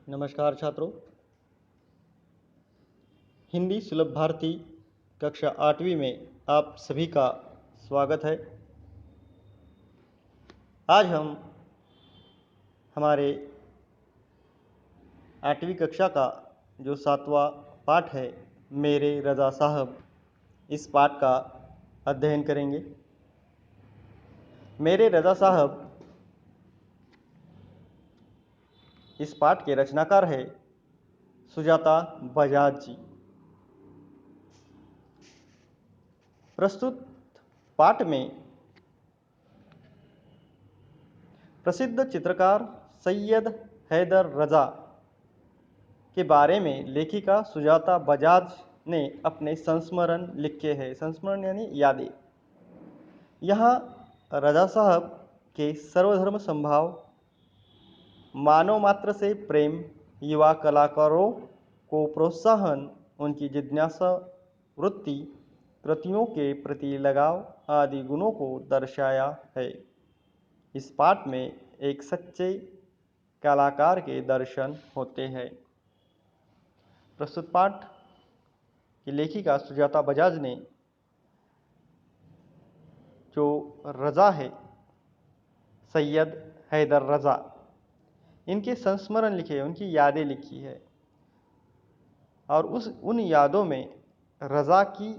नमस्कार छात्रों। हिंदी सुलभ भारती कक्षा 8वीं में आप सभी का स्वागत है। आज हम हमारे 8वीं कक्षा का जो 7वां पाठ है मेरे रज़ा साहब, इस पाठ का अध्ययन करेंगे। मेरे रज़ा साहब इस पाठ के रचनाकार है सुजाता बजाज जी। प्रस्तुत पाठ में प्रसिद्ध चित्रकार सैयद हैदर रजा के बारे में लेखिका सुजाता बजाज ने अपने संस्मरण लिखे हैं। संस्मरण यानी यादें। यहाँ रजा साहब के सर्वधर्म समभाव, मानव मात्र से प्रेम, युवा कलाकारों को प्रोत्साहन, उनकी जिज्ञासा वृत्ति, कृतियों के प्रति लगाव आदि गुणों को दर्शाया है। इस पाठ में एक सच्चे कलाकार के दर्शन होते हैं। प्रस्तुत पाठ की लेखिका सुजाता बजाज ने जो रजा है सैयद हैदर रजा, इनके संस्मरण लिखे हैं, उनकी यादें लिखी है। और उन यादों में रजा की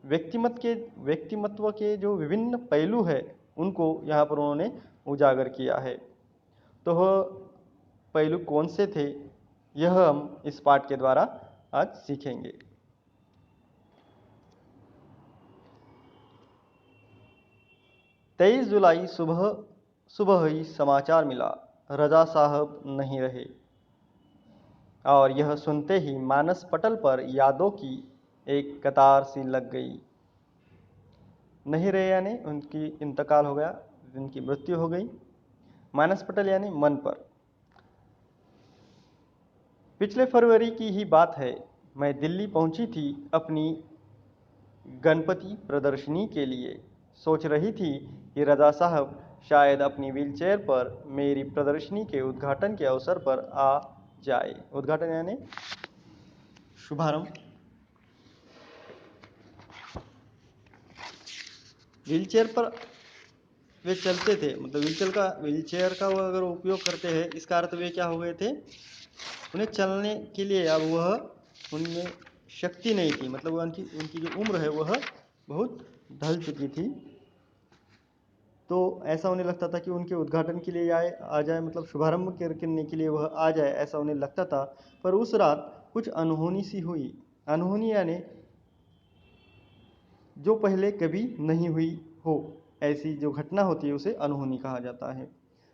व्यक्तिमत्व के जो विभिन्न पहलू है उनको यहाँ पर उन्होंने उजागर किया है। तो वह पहलू कौन से थे, यह हम इस पाठ के द्वारा आज सीखेंगे। 23 जुलाई सुबह ही समाचार मिला, रजा साहब नहीं रहे। और यह सुनते ही मानस पटल पर यादों की एक कतार सी लग गई। नहीं रहे यानी उनकी इंतकाल हो गया, उनकी मृत्यु हो गई। मानस पटल यानी मन पर। पिछले फरवरी की ही बात है, मैं दिल्ली पहुंची थी अपनी गणपति प्रदर्शनी के लिए। सोच रही थी कि रजा साहब शायद अपनी व्हीलचेयर पर मेरी प्रदर्शनी के उद्घाटन के अवसर पर आ जाए। उद्घाटन यानी शुभारंभ। व्हीलचेयर पर वे चलते थे, मतलब व्हीलचेयर का वो अगर उपयोग करते हैं, इसका अर्थ वे क्या हो गए थे, उन्हें चलने के लिए अब वह उनमें शक्ति नहीं थी, मतलब उनकी जो उम्र है वह बहुत ढल चुकी थी। तो ऐसा उन्हें लगता था कि उनके उद्घाटन के लिए आ जाए, मतलब शुभारंभ करने के लिए वह आ जाए, ऐसा उन्हें लगता था। पर उस रात कुछ अनहोनी सी हुई। अनहोनी यानी जो पहले कभी नहीं हुई हो, ऐसी जो घटना होती है उसे अनहोनी कहा जाता है।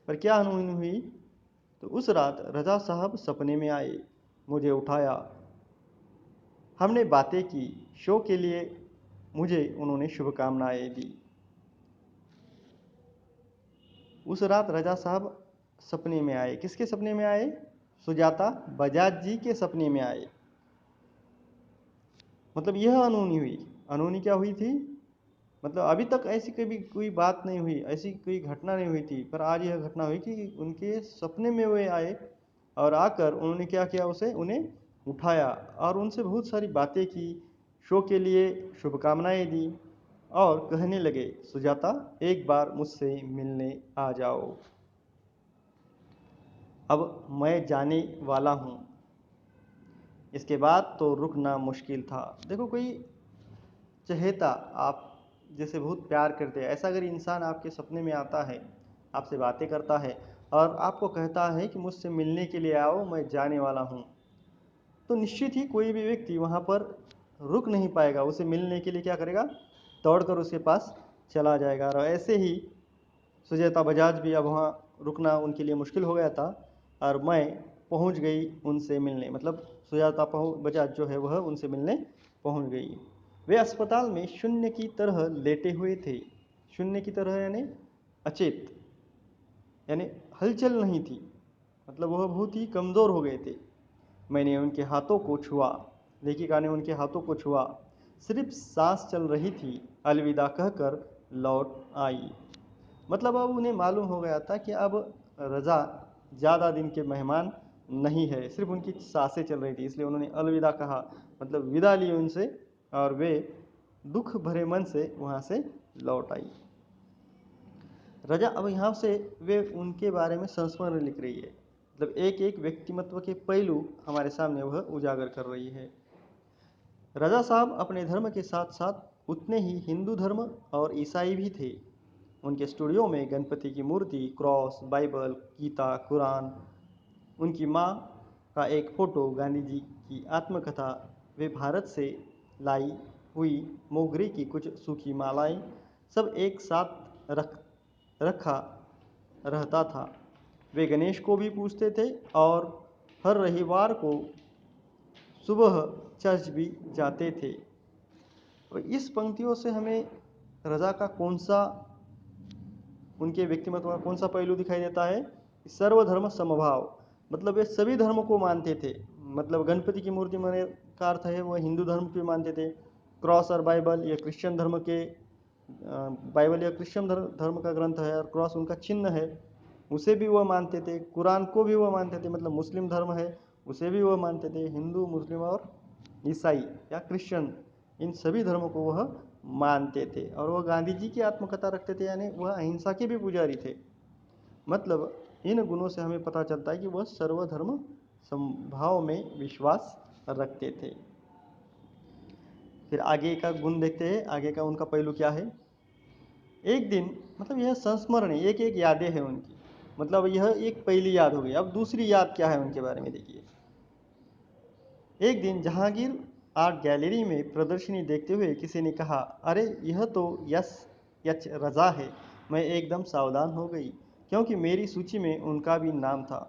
पर क्या अनहोनी हुई? तो उस रात रजा साहब सपने में आए, मुझे उठाया, हमने बातें की, शो के लिए मुझे उन्होंने शुभकामनाएं दी। उस रात रजा साहब सपने में आए। किसके सपने में आए? सुजाता बजाज जी के सपने में आए। मतलब यह अनहोनी हुई। अनहोनी क्या हुई थी? मतलब अभी तक ऐसी कभी कोई बात नहीं हुई, ऐसी कोई घटना नहीं हुई थी, पर आज यह घटना हुई कि उनके सपने में वे आए और आकर उन्होंने क्या किया, उन्हें उठाया और उनसे बहुत सारी बातें की, शो के लिए शुभकामनाएं दी और कहने लगे, सुजाता एक बार मुझसे मिलने आ जाओ, अब मैं जाने वाला हूँ। इसके बाद तो रुकना मुश्किल था। देखो, कोई चहेता आप जैसे बहुत प्यार करते हैं, ऐसा अगर इंसान आपके सपने में आता है, आपसे बातें करता है और आपको कहता है कि मुझसे मिलने के लिए आओ, मैं जाने वाला हूँ, तो निश्चित ही कोई भी व्यक्ति वहाँ पर रुक नहीं पाएगा। उसे मिलने के लिए क्या करेगा? दौड़कर उसके पास चला जाएगा। और ऐसे ही सुजाता बजाज भी अब वहाँ रुकना उनके लिए मुश्किल हो गया था और मैं पहुँच गई उनसे मिलने। मतलब सुजाता बजाज जो है वह उनसे मिलने पहुँच गई। वे अस्पताल में शून्य की तरह लेटे हुए थे। शून्य की तरह यानी अचेत, यानी हलचल नहीं थी, मतलब वह बहुत ही कमज़ोर हो गए थे। मैंने उनके हाथों को छुआ, लेखिका ने उनके हाथों को छुआ, सिर्फ सांस चल रही थी, अलविदा कहकर लौट आई। मतलब अब उन्हें मालूम हो गया था कि अब रजा ज़्यादा दिन के मेहमान नहीं है। सिर्फ उनकी सांसें चल रही थी, इसलिए उन्होंने अलविदा कहा, मतलब विदा ली उनसे, और वे दुख भरे मन से वहाँ से लौट आई। रजा अब यहाँ से वे उनके बारे में संस्मरण लिख रही है, मतलब एक एक व्यक्तिमत्व के पहलू हमारे सामने वह उजागर कर रही है। रजा साहब अपने धर्म के साथ साथ उतने ही हिंदू धर्म और ईसाई भी थे। उनके स्टूडियो में गणपति की मूर्ति, क्रॉस, बाइबल, गीता, कुरान, उनकी माँ का एक फ़ोटो, गांधी जी की आत्मकथा, वे भारत से लाई हुई मोगरे की कुछ सूखी मालाएं, सब एक साथ रखा रहता था। वे गणेश को भी पूजते थे और हर रविवार को सुबह चर्च भी जाते थे। और इस पंक्तियों से हमें रजा का कौन सा, उनके व्यक्तिमत्व का कौन सा पहलू दिखाई देता है? सर्वधर्म समभाव, मतलब वे सभी धर्मों को मानते थे। मतलब गणपति की मूर्ति माने का अर्थ है वह हिंदू धर्म को मानते थे। क्रॉस और बाइबल ये क्रिश्चियन धर्म के, बाइबल या क्रिश्चियन धर्म का ग्रंथ है और क्रॉस उनका चिन्ह है, उसे भी वह मानते थे। कुरान को भी वह मानते थे, मतलब मुस्लिम धर्म है उसे भी वह मानते थे। हिंदू, मुस्लिम और ईसाई या क्रिश्चियन, इन सभी धर्मों को वह मानते थे। और वह गांधी जी की आत्मकथा रखते थे, यानी वह अहिंसा के भी पुजारी थे। मतलब इन गुणों से हमें पता चलता है कि वह सर्वधर्म समभाव में विश्वास रखते थे। फिर आगे का गुण देखते हैं, आगे का उनका पहलू क्या है। एक दिन, मतलब यह संस्मरण है, एक एक यादें हैं उनकी, मतलब यह एक पहली याद हो गई। अब दूसरी याद क्या है उनके बारे में देखिए। एक दिन जहांगीर आर्ट गैलरी में प्रदर्शनी देखते हुए किसी ने कहा, अरे यह तो यच रजा है। मैं एकदम सावधान हो गई, क्योंकि मेरी सूची में उनका भी नाम था।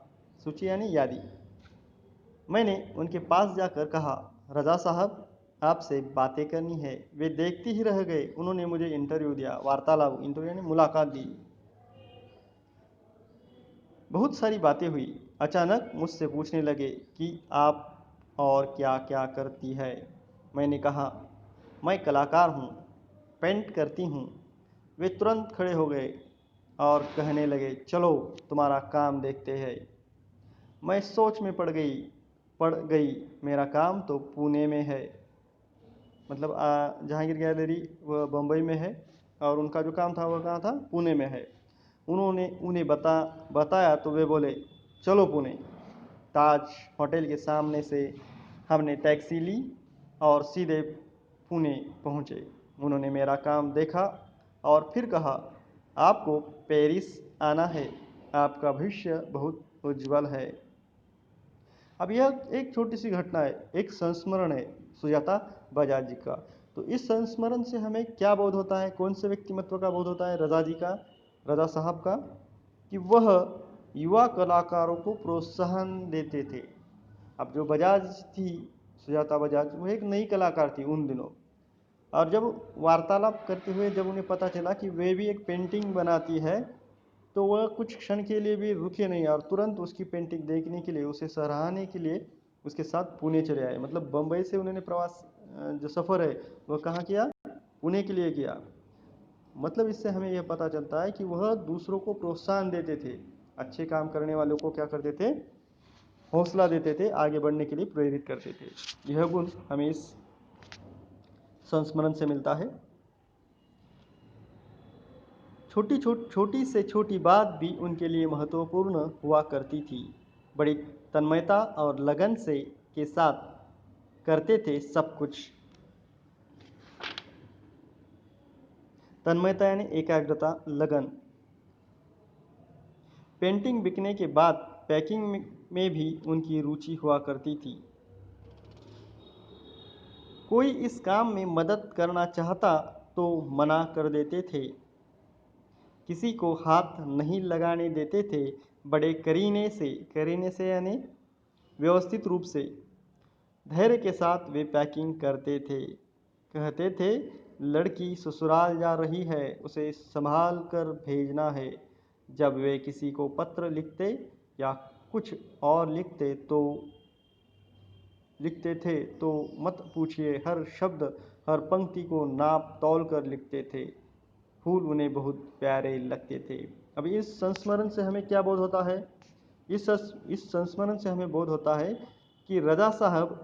सूची यानी यादी। मैंने उनके पास जाकर कहा, रजा साहब आपसे बातें करनी है। वे देखते ही रह गए। उन्होंने मुझे इंटरव्यू दिया, वार्तालाप, इंटरव्यू यानी मुलाकात दी। बहुत सारी बातें हुई। अचानक मुझसे पूछने लगे कि आप और क्या क्या करती है। मैंने कहा, मैं कलाकार हूँ, पेंट करती हूँ। वे तुरंत खड़े हो गए और कहने लगे, चलो तुम्हारा काम देखते हैं। मैं सोच में पड़ गई। मेरा काम तो पुणे में है, मतलब जहांगीर गैलरी वह बम्बई में है और उनका जो काम था वह कहाँ था? पुणे में है। उन्होंने उन्हें बताया तो वे बोले, चलो पुणे। ताज होटल के सामने से हमने टैक्सी ली और सीधे पुणे पहुँचे। उन्होंने मेरा काम देखा और फिर कहा, आपको पेरिस आना है, आपका भविष्य बहुत उज्जवल है। अब यह एक छोटी सी घटना है, एक संस्मरण है सुजाता बजाज जी का। तो इस संस्मरण से हमें क्या बोध होता है? कौन से व्यक्तिमत्व का बोध होता है रजा जी का, रजा साहब का? कि वह युवा कलाकारों को प्रोत्साहन देते थे। अब जो बजाज थी, सुजाता बजाज, वह एक नई कलाकार थी उन दिनों। और जब वार्तालाप करते हुए जब उन्हें पता चला कि वे भी एक पेंटिंग बनाती है, तो वह कुछ क्षण के लिए भी रुके नहीं और तुरंत उसकी पेंटिंग देखने के लिए, उसे सराहने के लिए उसके साथ पुणे चले आए। मतलब बम्बई से उन्होंने प्रवास, जो सफ़र है वह कहाँ किया? पुणे के लिए किया। मतलब इससे हमें यह पता चलता है कि वह दूसरों को प्रोत्साहन देते थे, अच्छे काम करने वालों को क्या करते थे? हौसला देते थे, आगे बढ़ने के लिए प्रेरित करते थे। यह गुण हमें इस संस्मरण से मिलता है। छोटी से छोटी बात भी उनके लिए महत्वपूर्ण हुआ करती थी। बड़ी तन्मयता और लगन से के साथ करते थे सब कुछ। तन्मयता यानी एकाग्रता, लगन। पेंटिंग बिकने के बाद पैकिंग में भी उनकी रुचि हुआ करती थी। कोई इस काम में मदद करना चाहता तो मना कर देते थे, किसी को हाथ नहीं लगाने देते थे। बड़े करीने से यानी व्यवस्थित रूप से, धैर्य के साथ वे पैकिंग करते थे। कहते थे, लड़की ससुराल जा रही है, उसे संभाल कर भेजना है। जब वे किसी को पत्र लिखते या कुछ और लिखते थे तो मत पूछिए, हर शब्द हर पंक्ति को नाप तौल कर लिखते थे। फूल उन्हें बहुत प्यारे लगते थे। अब इस संस्मरण से हमें क्या बोध होता है? इस संस्मरण से हमें बोध होता है कि रजा साहब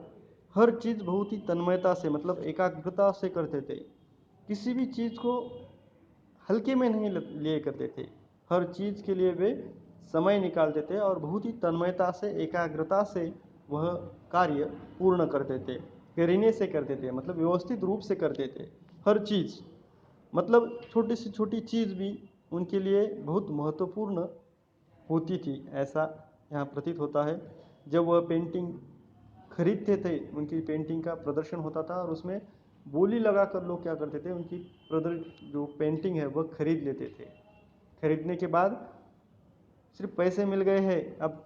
हर चीज़ बहुत ही तन्मयता से मतलब एकाग्रता से करते थे। किसी भी चीज़ को हल्के में नहीं लिए करते थे। हर चीज़ के लिए वे समय निकालते थे और बहुत ही तन्मयता से एकाग्रता से वह कार्य पूर्ण करते थे। करीने से करते थे मतलब व्यवस्थित रूप से करते थे हर चीज़। मतलब छोटी से छोटी चीज़ भी उनके लिए बहुत महत्वपूर्ण होती थी, ऐसा यहाँ प्रतीत होता है। जब वह पेंटिंग खरीदते थे, उनकी पेंटिंग का प्रदर्शन होता था और उसमें बोली लगाकर लोग क्या करते थे, उनकी जो पेंटिंग है वह खरीद लेते थे। खरीदने के बाद सिर्फ पैसे मिल गए हैं, अब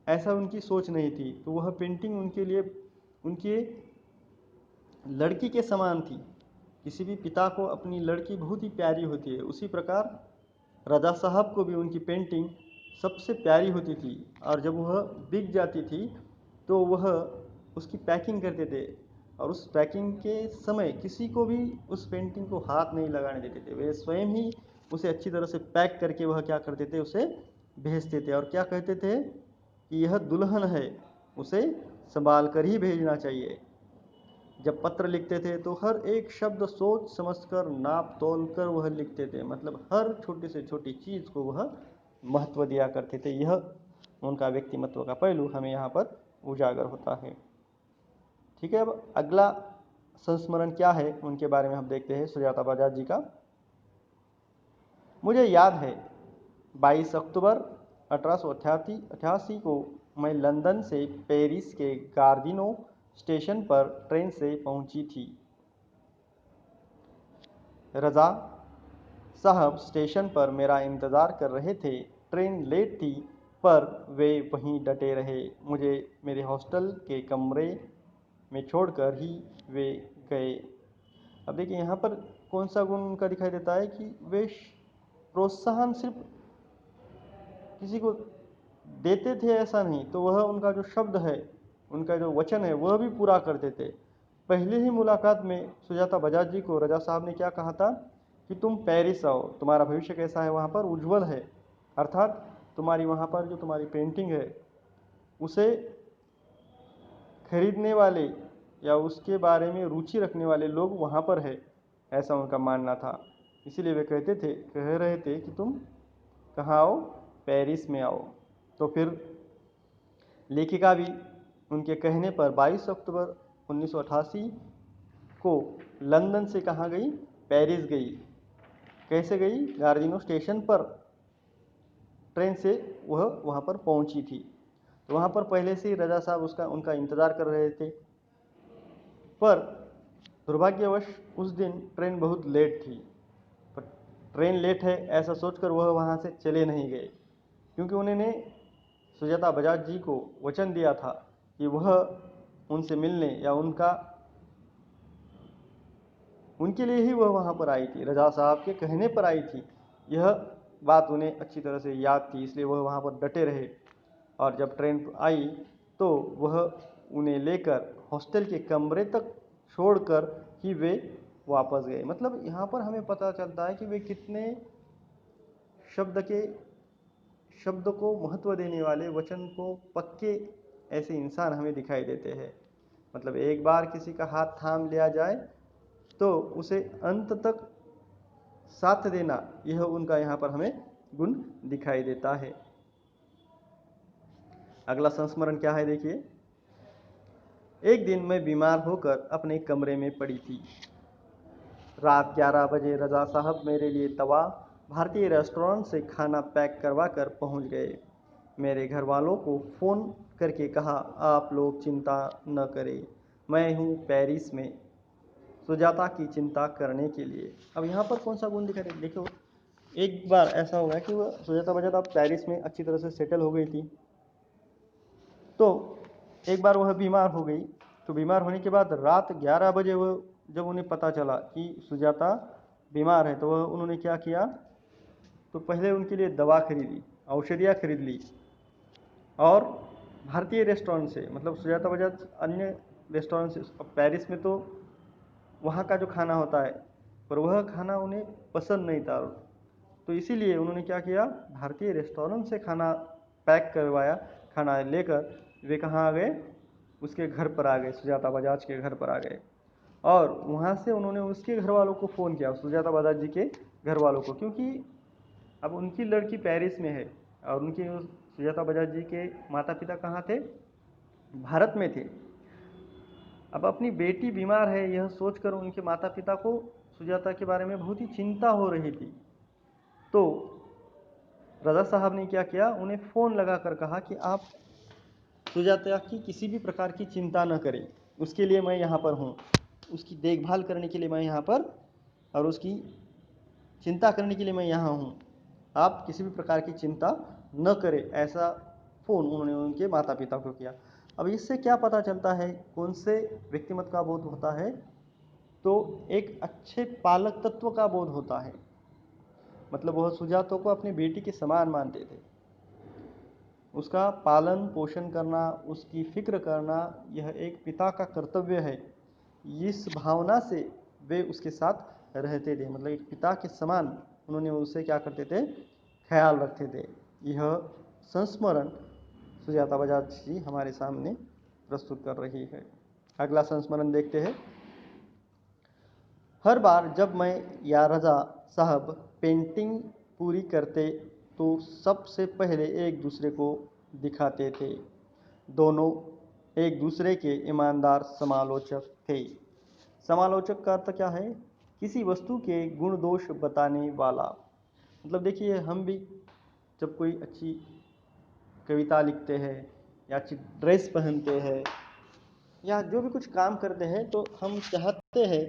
ऐसा उनकी सोच नहीं थी। तो वह पेंटिंग उनके लिए उनके लड़की के समान थी। किसी भी पिता को अपनी लड़की बहुत ही प्यारी होती है, उसी प्रकार रजा साहब को भी उनकी पेंटिंग सबसे प्यारी होती थी। और जब वह बिक जाती थी तो वह उसकी पैकिंग करते थे और उस पैकिंग के समय किसी को भी उस पेंटिंग को हाथ नहीं लगाने देते थे। वे स्वयं ही उसे अच्छी तरह से पैक करके वह क्या करते थे, उसे भेजते थे। और क्या कहते थे कि यह दुल्हन है, उसे संभाल कर ही भेजना चाहिए। जब पत्र लिखते थे तो हर एक शब्द सोच समझकर नाप तोल कर वह लिखते थे। मतलब हर छोटी से छोटी चीज़ को वह महत्व दिया करते थे। यह उनका व्यक्तिमत्व का पहलू हमें यहाँ पर उजागर होता है। ठीक है, अब अगला संस्मरण क्या है उनके बारे में हम देखते हैं सुजाता बजाज जी का। मुझे याद है 22 अक्टूबर 1888 को मैं लंदन से पेरिस के गार्दिनो स्टेशन पर ट्रेन से पहुंची थी। रजा साहब स्टेशन पर मेरा इंतज़ार कर रहे थे। ट्रेन लेट थी पर वे वहीं डटे रहे। मुझे मेरे हॉस्टल के कमरे में छोड़कर ही वे गए। अब देखिए यहाँ पर कौन सा गुण उनका दिखाई देता है कि वे प्रोत्साहन सिर्फ किसी को देते थे ऐसा नहीं, तो वह उनका जो शब्द है, उनका जो वचन है, वह भी पूरा करते थे। पहले ही मुलाकात में सुजाता बजाज जी को रजा साहब ने क्या कहा था कि तुम पेरिस आओ, तुम्हारा भविष्य कैसा है वहाँ पर, उज्जवल है। अर्थात तुम्हारी वहाँ पर जो तुम्हारी पेंटिंग है उसे खरीदने वाले या उसके बारे में रुचि रखने वाले लोग वहाँ पर है, ऐसा उनका मानना था। इसीलिए वे कह रहे थे कि तुम कहाँ आओ, पेरिस में आओ। तो फिर लेखिका भी उनके कहने पर 22 अक्टूबर 1988 को लंदन से कहाँ गई, पेरिस गई। कैसे गई, गार्दिनो स्टेशन पर ट्रेन से वह वहाँ पर पहुँची थी। तो वहाँ पर पहले से ही रजा साहब उनका इंतज़ार कर रहे थे। पर दुर्भाग्यवश उस दिन ट्रेन बहुत लेट थी। पर ट्रेन लेट है ऐसा सोचकर वह वहाँ से चले नहीं गए, क्योंकि उन्होंने सुजाता बजाज जी को वचन दिया था कि वह उनसे मिलने या उनके लिए ही वह वहाँ पर आई थी, रजा साहब के कहने पर आई थी। यह बात उन्हें अच्छी तरह से याद थी, इसलिए वह वहाँ पर डटे रहे। और जब ट्रेन आई तो वह उन्हें लेकर हॉस्टल के कमरे तक छोड़कर ही वे वापस गए। मतलब यहाँ पर हमें पता चलता है कि वे कितने शब्द को महत्व देने वाले, वचन को पक्के ऐसे इंसान हमें दिखाई देते हैं। मतलब एक बार किसी का हाथ थाम लिया जाए तो उसे अंत तक साथ देना, यह उनका यहाँ पर हमें गुण दिखाई देता है। अगला संस्मरण क्या है देखिए। एक दिन मैं बीमार होकर अपने कमरे में पड़ी थी। रात 11 बजे रजा साहब मेरे लिए तवा भारतीय रेस्टोरेंट से खाना पैक करवा कर पहुँच गए। मेरे घर वालों को फ़ोन करके कहा, आप लोग चिंता न करें, मैं हूँ पेरिस में सुजाता की चिंता करने के लिए। अब यहाँ पर कौन सा गुण दिखा रहे, देखो एक बार ऐसा हो गया कि वह सुजाता बजाता पेरिस में अच्छी तरह से सेटल हो गई थी। तो एक बार वह बीमार हो गई, तो बीमार होने के बाद रात 11 बजे वह जब उन्हें पता चला कि सुजाता बीमार है, तो वह उन्होंने क्या किया, तो पहले उनके लिए दवा खरीदी, औषधियाँ खरीद ली और भारतीय रेस्टोरेंट से, मतलब सुजाता बजाज अन्य रेस्टोरेंट से, पेरिस में तो वहाँ का जो खाना होता है पर वह खाना उन्हें पसंद नहीं था, तो इसीलिए उन्होंने क्या किया, भारतीय रेस्टोरेंट से खाना पैक करवाया खाना लेकर, वे कहाँ आ गए, उसके घर पर आ गए, सुजाता बजाज के घर पर आ गए। और वहाँ से उन्होंने उसके घर वालों को फ़ोन किया, सुजाता बजाज जी के घर वालों को, क्योंकि अब उनकी लड़की पेरिस में है और उनकी सुजाता बजाज जी के माता पिता कहाँ थे, भारत में थे। अब अपनी बेटी बीमार है यह सोचकर उनके माता पिता को सुजाता के बारे में बहुत ही चिंता हो रही थी। तो रज़ा साहब ने क्या किया, उन्हें फ़ोन लगा कर कहा कि आप सुजाता की किसी भी प्रकार की चिंता न करें, उसके लिए मैं यहाँ पर हूँ, उसकी देखभाल करने के लिए मैं यहाँ पर, और उसकी चिंता करने के लिए मैं यहाँ हूँ, आप किसी भी प्रकार की चिंता न करें। ऐसा फ़ोन उन्होंने उनके माता पिता को किया। अब इससे क्या पता चलता है, कौन से व्यक्तिमत्व का बोध होता है, तो एक अच्छे पालक तत्व का बोध होता है। मतलब वह सुजाता को अपनी बेटी के समान मानते थे, उसका पालन पोषण करना, उसकी फिक्र करना, यह एक पिता का कर्तव्य है। इस भावना से वे उसके साथ रहते थे, मतलब एक पिता के समान उन्होंने उससे क्या करते थे, ख्याल रखते थे। यह संस्मरण सुजाता बजाज जी हमारे सामने प्रस्तुत कर रही है। अगला संस्मरण देखते हैं। हर बार जब मैं या रज़ा साहब पेंटिंग पूरी करते तो सबसे पहले एक दूसरे को दिखाते थे। दोनों एक दूसरे के ईमानदार समालोचक थे। समालोचक का अर्थ क्या है, किसी वस्तु के गुण दोष बताने वाला। मतलब देखिए, हम भी जब कोई अच्छी कविता लिखते हैं या अच्छी ड्रेस पहनते हैं या जो भी कुछ काम करते हैं, तो हम चाहते हैं